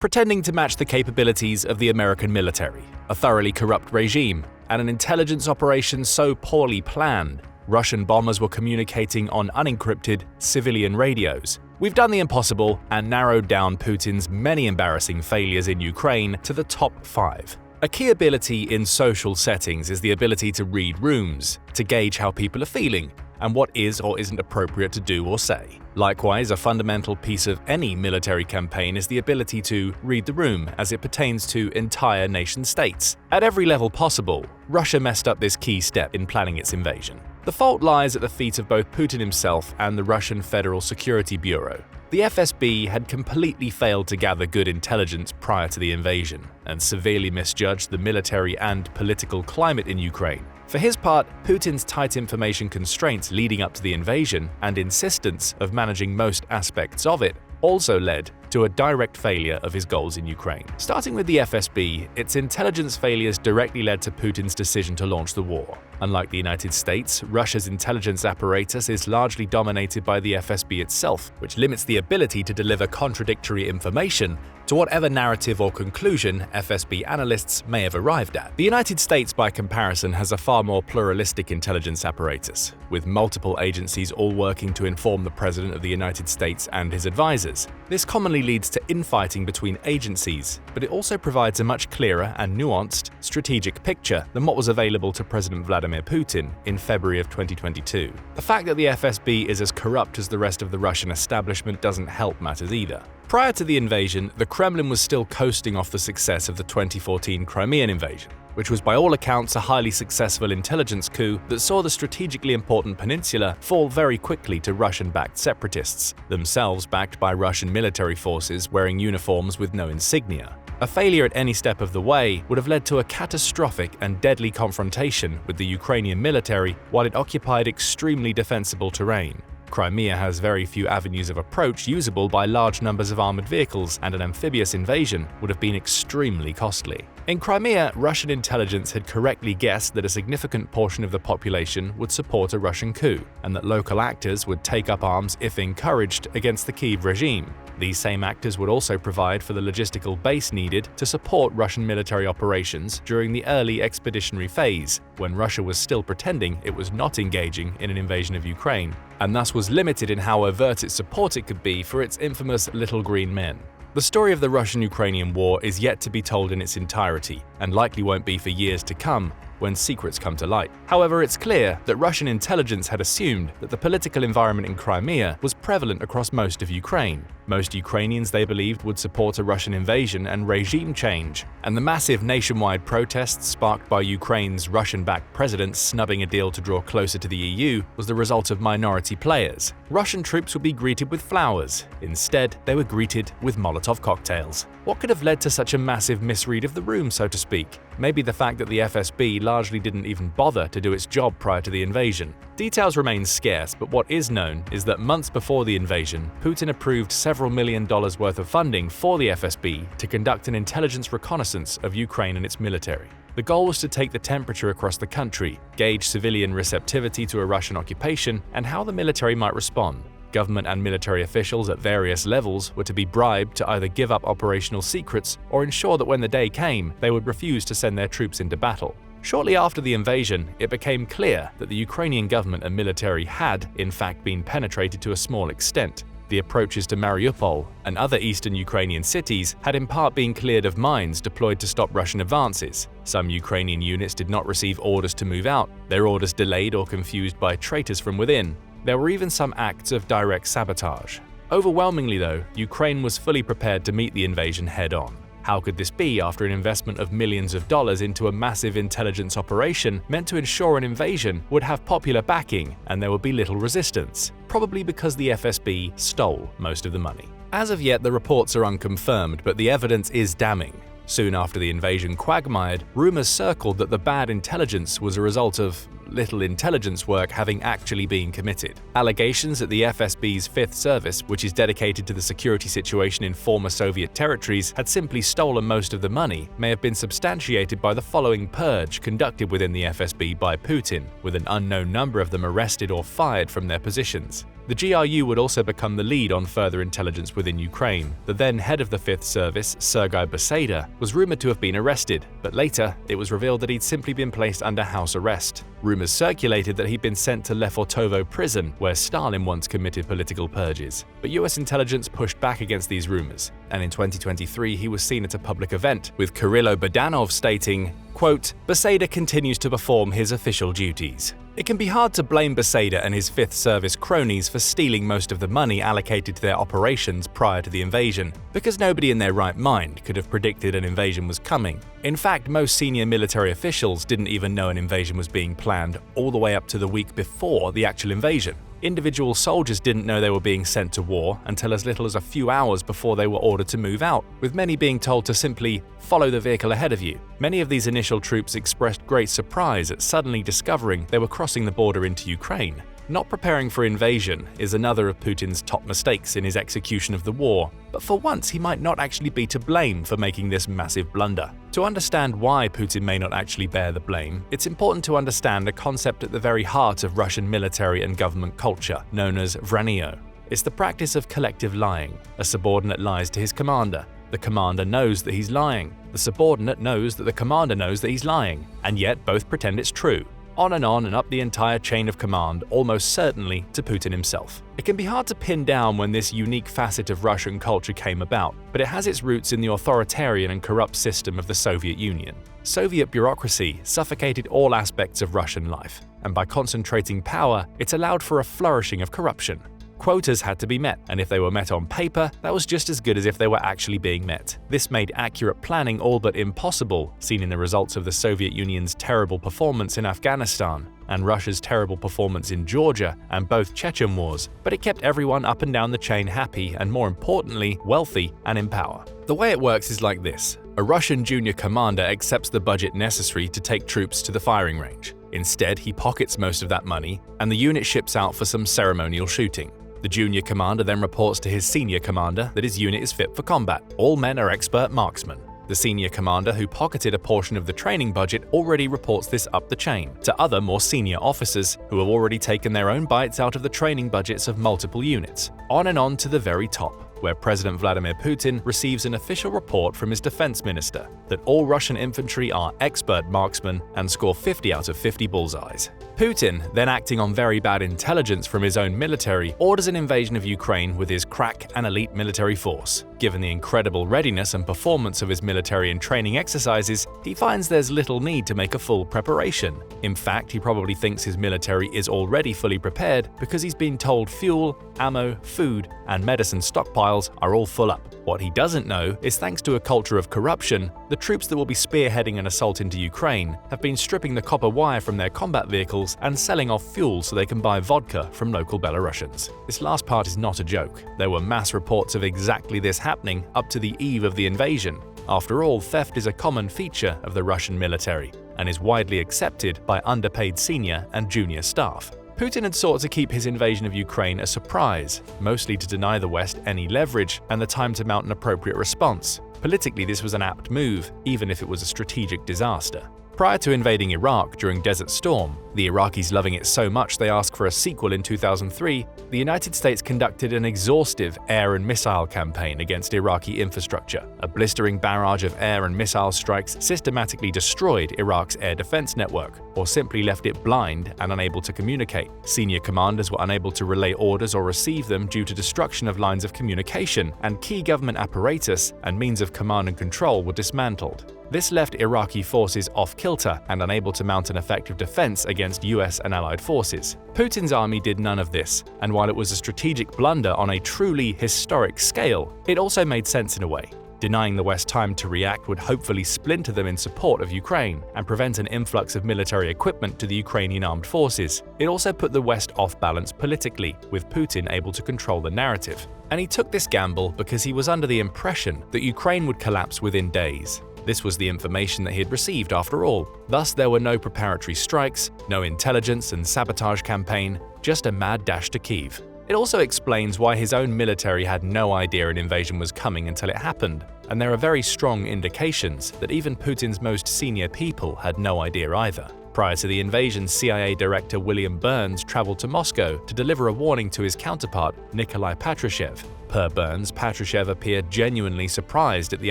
pretending to match the capabilities of the American military, a thoroughly corrupt regime, and an intelligence operation so poorly planned, Russian bombers were communicating on unencrypted civilian radios. We've done the impossible and narrowed down Putin's many embarrassing failures in Ukraine to the top 5. A key ability in social settings is the ability to read rooms, to gauge how people are feeling, and what is or isn't appropriate to do or say. Likewise, a fundamental piece of any military campaign is the ability to read the room as it pertains to entire nation-states. At every level possible, Russia messed up this key step in planning its invasion. The fault lies at the feet of both Putin himself and the Russian Federal Security Bureau. The FSB had completely failed to gather good intelligence prior to the invasion, and severely misjudged the military and political climate in Ukraine. For his part, Putin's tight information constraints leading up to the invasion and insistence of managing most aspects of it also led to a direct failure of his goals in Ukraine. Starting with the FSB, its intelligence failures directly led to Putin's decision to launch the war. Unlike the United States, Russia's intelligence apparatus is largely dominated by the FSB itself, which limits the ability to deliver contradictory information to whatever narrative or conclusion FSB analysts may have arrived at. The United States, by comparison, has a far more pluralistic intelligence apparatus, with multiple agencies all working to inform the President of the United States and his advisors. This commonly leads to infighting between agencies, but it also provides a much clearer and nuanced strategic picture than what was available to President Vladimir Putin in February of 2022. The fact that the FSB is as corrupt as the rest of the Russian establishment doesn't help matters either. Prior to the invasion, the Kremlin was still coasting off the success of the 2014 Crimean invasion, which was by all accounts a highly successful intelligence coup that saw the strategically important peninsula fall very quickly to Russian-backed separatists, themselves backed by Russian military forces wearing uniforms with no insignia. A failure at any step of the way would have led to a catastrophic and deadly confrontation with the Ukrainian military while it occupied extremely defensible terrain. Crimea has very few avenues of approach usable by large numbers of armored vehicles, and an amphibious invasion would have been extremely costly. In Crimea, Russian intelligence had correctly guessed that a significant portion of the population would support a Russian coup, and that local actors would take up arms if encouraged against the Kyiv regime. These same actors would also provide for the logistical base needed to support Russian military operations during the early expeditionary phase, when Russia was still pretending it was not engaging in an invasion of Ukraine, and thus was limited in how overt its support it could be for its infamous little green men. The story of the Russian-Ukrainian war is yet to be told in its entirety, and likely won't be for years to come when secrets come to light. However, it's clear that Russian intelligence had assumed that the political environment in Crimea was prevalent across most of Ukraine. Most Ukrainians, they believed, would support a Russian invasion and regime change, and the massive nationwide protests sparked by Ukraine's Russian-backed president snubbing a deal to draw closer to the EU was the result of minority players. Russian troops would be greeted with flowers. Instead, they were greeted with Molotov cocktails. What could have led to such a massive misread of the room, so to speak? Maybe the fact that the FSB largely didn't even bother to do its job prior to the invasion. Details remain scarce, but what is known is that months before the invasion, Putin approved several $1 million worth of funding for the FSB to conduct an intelligence reconnaissance of Ukraine and its military. The goal was to take the temperature across the country, gauge civilian receptivity to a Russian occupation, and how the military might respond. Government and military officials at various levels were to be bribed to either give up operational secrets or ensure that when the day came, they would refuse to send their troops into battle. Shortly after the invasion, it became clear that the Ukrainian government and military had, in fact, been penetrated to a small extent. The approaches to Mariupol and other eastern Ukrainian cities had in part been cleared of mines deployed to stop Russian advances. Some Ukrainian units did not receive orders to move out, their orders delayed or confused by traitors from within. There were even some acts of direct sabotage. Overwhelmingly, though, Ukraine was fully prepared to meet the invasion head-on. How could this be after an investment of millions of dollars into a massive intelligence operation meant to ensure an invasion would have popular backing and there would be little resistance? Probably because the FSB stole most of the money. As of yet, the reports are unconfirmed, but the evidence is damning. Soon after the invasion quagmired, rumors circled that the bad intelligence was a result of little intelligence work having actually been committed. Allegations that the FSB's Fifth Service, which is dedicated to the security situation in former Soviet territories, had simply stolen most of the money, may have been substantiated by the following purge conducted within the FSB by Putin, with an unknown number of them arrested or fired from their positions. The GRU would also become the lead on further intelligence within Ukraine. The then head of the Fifth Service, Sergei Beseda, was rumored to have been arrested, but later it was revealed that he'd simply been placed under house arrest. Rumors circulated that he'd been sent to Lefortovo prison, where Stalin once committed political purges. But US intelligence pushed back against these rumors, and in 2023 he was seen at a public event, with Kirilo Budanov stating, quote, "Beseda continues to perform his official duties." It can be hard to blame Beseda and his Fifth Service cronies for stealing most of the money allocated to their operations prior to the invasion, because nobody in their right mind could have predicted an invasion was coming. In fact, most senior military officials didn't even know an invasion was being planned all the way up to the week before the actual invasion. Individual soldiers didn't know they were being sent to war until as little as a few hours before they were ordered to move out, with many being told to simply follow the vehicle ahead of you. Many of these initial troops expressed great surprise at suddenly discovering they were crossing the border into Ukraine. Not preparing for invasion is another of Putin's top mistakes in his execution of the war, but for once he might not actually be to blame for making this massive blunder. To understand why Putin may not actually bear the blame, it's important to understand a concept at the very heart of Russian military and government culture, known as vranio. It's the practice of collective lying. A subordinate lies to his commander. The commander knows that he's lying. The subordinate knows that the commander knows that he's lying, and yet both pretend it's true. On and up the entire chain of command, almost certainly to Putin himself. It can be hard to pin down when this unique facet of Russian culture came about, but it has its roots in the authoritarian and corrupt system of the Soviet Union. Soviet bureaucracy suffocated all aspects of Russian life, and by concentrating power, it allowed for a flourishing of corruption. Quotas had to be met, and if they were met on paper, that was just as good as if they were actually being met. This made accurate planning all but impossible, seen in the results of the Soviet Union's terrible performance in Afghanistan and Russia's terrible performance in Georgia and both Chechen wars, but it kept everyone up and down the chain happy and, more importantly, wealthy and in power. The way it works is like this. A Russian junior commander accepts the budget necessary to take troops to the firing range. Instead, he pockets most of that money, and the unit ships out for some ceremonial shooting. The junior commander then reports to his senior commander that his unit is fit for combat. All men are expert marksmen. The senior commander, who pocketed a portion of the training budget, already reports this up the chain to other more senior officers who have already taken their own bites out of the training budgets of multiple units, on to the very top, where President Vladimir Putin receives an official report from his defense minister that all Russian infantry are expert marksmen and score 50 out of 50 bullseyes. Putin, then acting on very bad intelligence from his own military, orders an invasion of Ukraine with his crack and elite military force. Given the incredible readiness and performance of his military and training exercises, he finds there's little need to make a full preparation. In fact, he probably thinks his military is already fully prepared because he's been told fuel, ammo, food, and medicine stockpiles are all full up. What he doesn't know is, thanks to a culture of corruption, the troops that will be spearheading an assault into Ukraine have been stripping the copper wire from their combat vehicles and selling off fuel so they can buy vodka from local Belarusians. This last part is not a joke. There were mass reports of exactly this happening up to the eve of the invasion. After all, theft is a common feature of the Russian military and is widely accepted by underpaid senior and junior staff. Putin had sought to keep his invasion of Ukraine a surprise, mostly to deny the West any leverage and the time to mount an appropriate response. Politically, this was an apt move, even if it was a strategic disaster. Prior to invading Iraq during Desert Storm, the Iraqis loving it so much they asked for a sequel in 2003, the United States conducted an exhaustive air and missile campaign against Iraqi infrastructure. A blistering barrage of air and missile strikes systematically destroyed Iraq's air defense network, or simply left it blind and unable to communicate. Senior commanders were unable to relay orders or receive them due to destruction of lines of communication, and key government apparatus and means of command and control were dismantled. This left Iraqi forces off-kilter and unable to mount an effective defense against US and allied forces. Putin's army did none of this, and while it was a strategic blunder on a truly historic scale, it also made sense in a way. Denying the West time to react would hopefully splinter them in support of Ukraine and prevent an influx of military equipment to the Ukrainian armed forces. It also put the West off balance politically, with Putin able to control the narrative. And he took this gamble because he was under the impression that Ukraine would collapse within days. This was the information that he had received after all. Thus, there were no preparatory strikes, no intelligence and sabotage campaign, just a mad dash to Kyiv. It also explains why his own military had no idea an invasion was coming until it happened, and there are very strong indications that even Putin's most senior people had no idea either. Prior to the invasion, CIA Director William Burns traveled to Moscow to deliver a warning to his counterpart, Nikolai Patrushev. Per Burns, Patrushev appeared genuinely surprised at the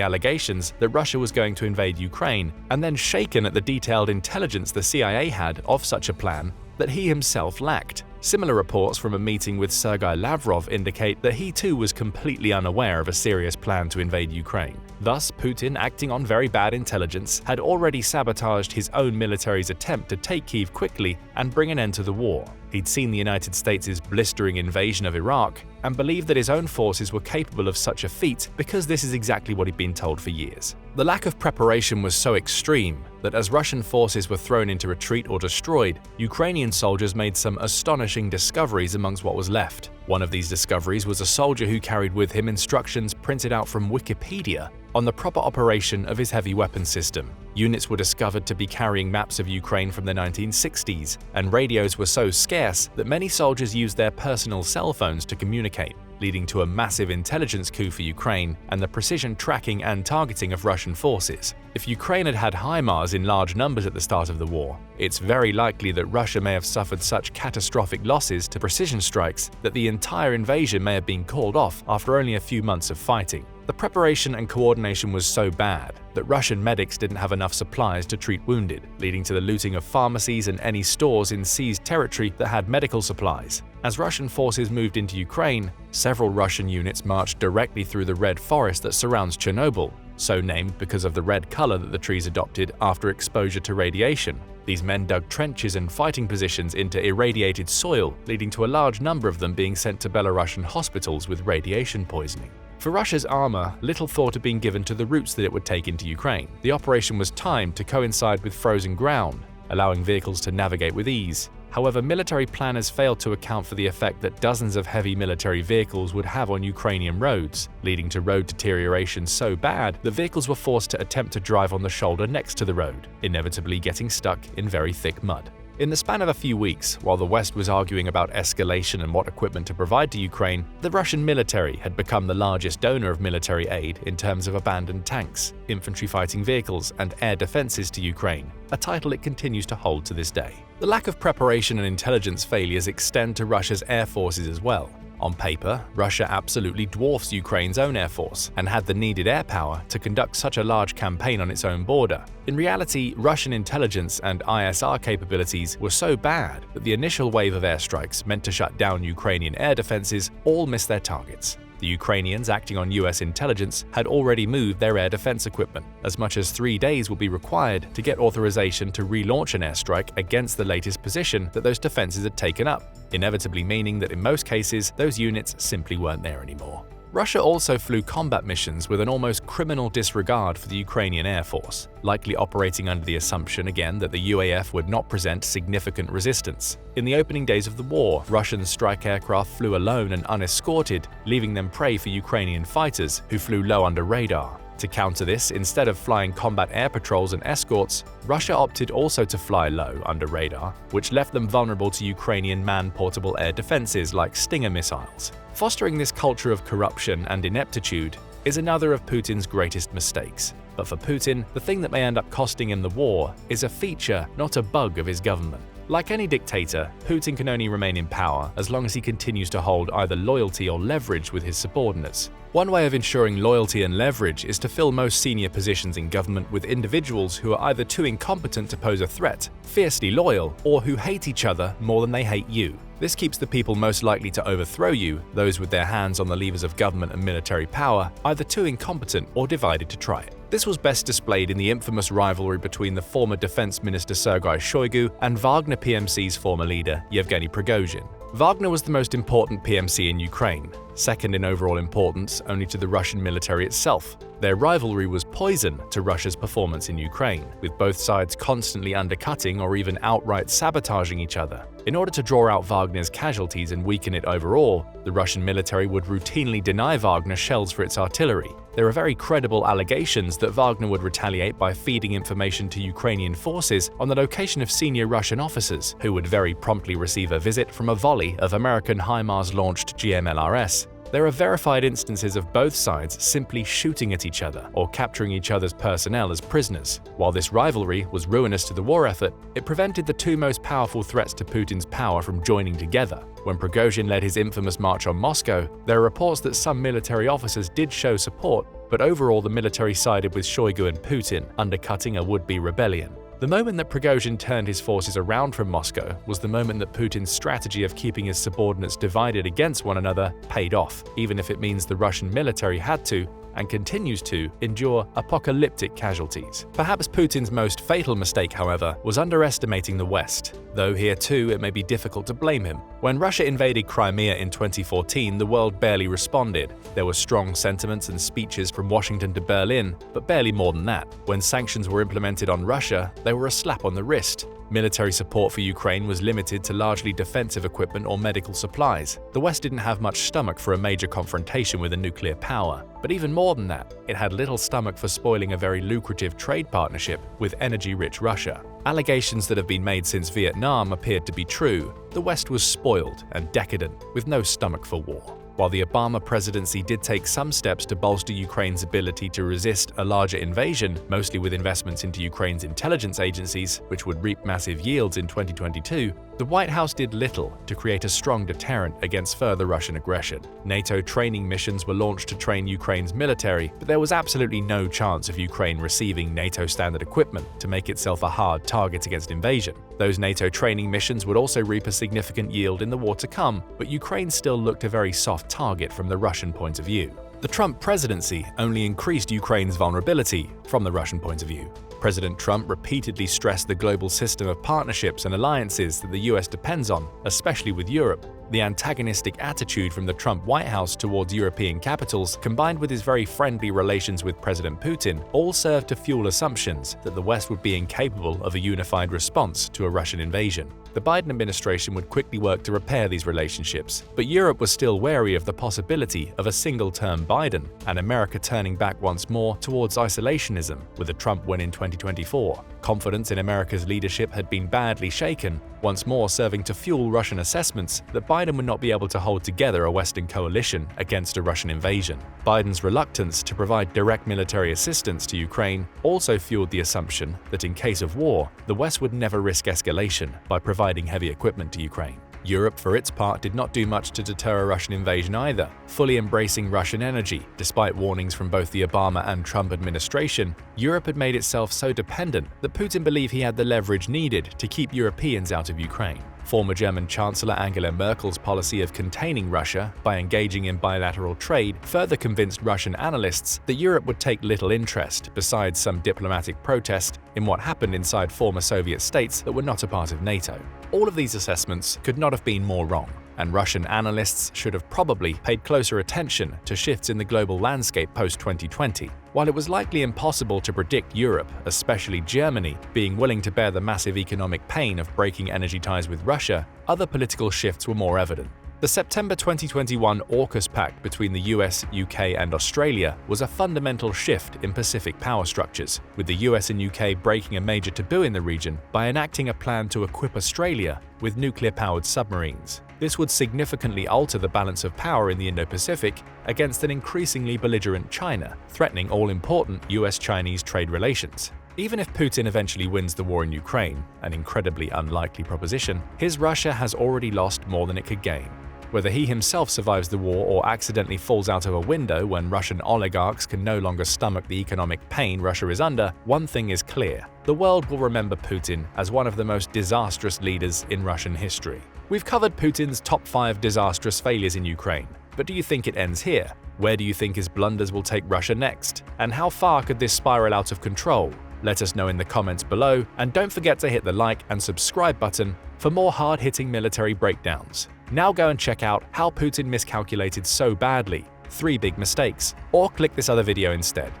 allegations that Russia was going to invade Ukraine, and then shaken at the detailed intelligence the CIA had of such a plan that he himself lacked. Similar reports from a meeting with Sergei Lavrov indicate that he too was completely unaware of a serious plan to invade Ukraine. Thus, Putin, acting on very bad intelligence, had already sabotaged his own military's attempt to take Kyiv quickly and bring an end to the war. He'd seen the United States' blistering invasion of Iraq and believed that his own forces were capable of such a feat because this is exactly what he'd been told for years. The lack of preparation was so extreme that as Russian forces were thrown into retreat or destroyed, Ukrainian soldiers made some astonishing discoveries amongst what was left. One of these discoveries was a soldier who carried with him instructions printed out from Wikipedia on the proper operation of his heavy weapon system. Units were discovered to be carrying maps of Ukraine from the 1960s, and radios were so scarce that many soldiers used their personal cell phones to communicate, leading to a massive intelligence coup for Ukraine and the precision tracking and targeting of Russian forces. If Ukraine had had HIMARS in large numbers at the start of the war, it's very likely that Russia may have suffered such catastrophic losses to precision strikes that the entire invasion may have been called off after only a few months of fighting. The preparation and coordination was so bad that Russian medics didn't have enough supplies to treat wounded, leading to the looting of pharmacies and any stores in seized territory that had medical supplies. As Russian forces moved into Ukraine, several Russian units marched directly through the red forest that surrounds Chernobyl, so named because of the red color that the trees adopted after exposure to radiation. These men dug trenches and fighting positions into irradiated soil, leading to a large number of them being sent to Belarusian hospitals with radiation poisoning. For Russia's armor, little thought had been given to the routes that it would take into Ukraine. The operation was timed to coincide with frozen ground, allowing vehicles to navigate with ease. However, military planners failed to account for the effect that dozens of heavy military vehicles would have on Ukrainian roads, leading to road deterioration so bad that vehicles were forced to attempt to drive on the shoulder next to the road, inevitably getting stuck in very thick mud. In the span of a few weeks, while the West was arguing about escalation and what equipment to provide to Ukraine, the Russian military had become the largest donor of military aid in terms of abandoned tanks, infantry fighting vehicles, and air defenses to Ukraine, a title it continues to hold to this day. The lack of preparation and intelligence failures extend to Russia's air forces as well. On paper, Russia absolutely dwarfs Ukraine's own air force and had the needed air power to conduct such a large campaign on its own border. In reality, Russian intelligence and ISR capabilities were so bad that the initial wave of airstrikes meant to shut down Ukrainian air defenses all missed their targets. The Ukrainians, acting on US intelligence, had already moved their air defense equipment. As much as 3 days will be required to get authorization to relaunch an airstrike against the latest position that those defenses had taken up, inevitably meaning that in most cases, those units simply weren't there anymore. Russia also flew combat missions with an almost criminal disregard for the Ukrainian Air Force, likely operating under the assumption again that the UAF would not present significant resistance. In the opening days of the war, Russian strike aircraft flew alone and unescorted, leaving them prey for Ukrainian fighters who flew low under radar. To counter this, instead of flying combat air patrols and escorts, Russia opted also to fly low under radar, which left them vulnerable to Ukrainian man-portable air defenses like Stinger missiles. Fostering this culture of corruption and ineptitude is another of Putin's greatest mistakes. But for Putin, the thing that may end up costing him the war is a feature, not a bug of his government. Like any dictator, Putin can only remain in power as long as he continues to hold either loyalty or leverage with his subordinates. One way of ensuring loyalty and leverage is to fill most senior positions in government with individuals who are either too incompetent to pose a threat, fiercely loyal, or who hate each other more than they hate you. This keeps the people most likely to overthrow you, those with their hands on the levers of government and military power, either too incompetent or divided to try it. This was best displayed in the infamous rivalry between the former defense minister Sergei Shoigu and Wagner PMC's former leader, Yevgeny Prigozhin. Wagner was the most important PMC in Ukraine, second in overall importance only to the Russian military itself. Their rivalry was poison to Russia's performance in Ukraine, with both sides constantly undercutting or even outright sabotaging each other. In order to draw out Wagner's casualties and weaken it overall, the Russian military would routinely deny Wagner shells for its artillery. There are very credible allegations that Wagner would retaliate by feeding information to Ukrainian forces on the location of senior Russian officers, who would very promptly receive a visit from a volley of American HIMARS-launched GMLRS. There are verified instances of both sides simply shooting at each other or capturing each other's personnel as prisoners. While this rivalry was ruinous to the war effort, it prevented the two most powerful threats to Putin's power from joining together. When Prigozhin led his infamous march on Moscow, there are reports that some military officers did show support, but overall the military sided with Shoigu and Putin, undercutting a would-be rebellion. The moment that Prigozhin turned his forces around from Moscow was the moment that Putin's strategy of keeping his subordinates divided against one another paid off, even if it means the Russian military had to, and continues to, endure apocalyptic casualties. Perhaps Putin's most fatal mistake, however, was underestimating the West, though here too it may be difficult to blame him. When Russia invaded Crimea in 2014, the world barely responded. There were strong sentiments and speeches from Washington to Berlin, but barely more than that. When sanctions were implemented on Russia, they were a slap on the wrist. Military support for Ukraine was limited to largely defensive equipment or medical supplies. The West didn't have much stomach for a major confrontation with a nuclear power. But even more than that, it had little stomach for spoiling a very lucrative trade partnership with energy-rich Russia. Allegations that have been made since Vietnam appeared to be true. The West was spoiled and decadent, with no stomach for war. While the Obama presidency did take some steps to bolster Ukraine's ability to resist a larger invasion, mostly with investments into Ukraine's intelligence agencies, which would reap massive yields in 2022, the White House did little to create a strong deterrent against further Russian aggression. NATO training missions were launched to train Ukraine's military, but there was absolutely no chance of Ukraine receiving NATO-standard equipment to make itself a hard target against invasion. Those NATO training missions would also reap a significant yield in the war to come, but Ukraine still looked a very soft target from the Russian point of view. The Trump presidency only increased Ukraine's vulnerability from the Russian point of view. President Trump repeatedly stressed the global system of partnerships and alliances that the US depends on, especially with Europe. The antagonistic attitude from the Trump White House towards European capitals, combined with his very friendly relations with President Putin, all served to fuel assumptions that the West would be incapable of a unified response to a Russian invasion. The Biden administration would quickly work to repair these relationships, but Europe was still wary of the possibility of a single-term Biden, and America turning back once more towards isolationism with a Trump win in 2024. Confidence in America's leadership had been badly shaken, once more serving to fuel Russian assessments that Biden would not be able to hold together a Western coalition against a Russian invasion. Biden's reluctance to provide direct military assistance to Ukraine also fueled the assumption that in case of war, the West would never risk escalation by providing heavy equipment to Ukraine. Europe, for its part, did not do much to deter a Russian invasion either, fully embracing Russian energy. Despite warnings from both the Obama and Trump administration, Europe had made itself so dependent that Putin believed he had the leverage needed to keep Europeans out of Ukraine. Former German Chancellor Angela Merkel's policy of containing Russia by engaging in bilateral trade further convinced Russian analysts that Europe would take little interest, besides some diplomatic protest, in what happened inside former Soviet states that were not a part of NATO. All of these assessments could not have been more wrong, and Russian analysts should have probably paid closer attention to shifts in the global landscape post-2020. While it was likely impossible to predict Europe, especially Germany, being willing to bear the massive economic pain of breaking energy ties with Russia, other political shifts were more evident. The September 2021 AUKUS pact between the US, UK, and Australia was a fundamental shift in Pacific power structures, with the US and UK breaking a major taboo in the region by enacting a plan to equip Australia with nuclear-powered submarines. This would significantly alter the balance of power in the Indo-Pacific against an increasingly belligerent China, threatening all-important US-Chinese trade relations. Even if Putin eventually wins the war in Ukraine, an incredibly unlikely proposition, his Russia has already lost more than it could gain. Whether he himself survives the war or accidentally falls out of a window when Russian oligarchs can no longer stomach the economic pain Russia is under, one thing is clear: the world will remember Putin as one of the most disastrous leaders in Russian history. We've covered Putin's top 5 disastrous failures in Ukraine, but do you think it ends here? Where do you think his blunders will take Russia next? And how far could this spiral out of control? Let us know in the comments below, and don't forget to hit the like and subscribe button for more hard-hitting military breakdowns. Now go and check out how Putin miscalculated so badly, 3 big mistakes, or click this other video instead.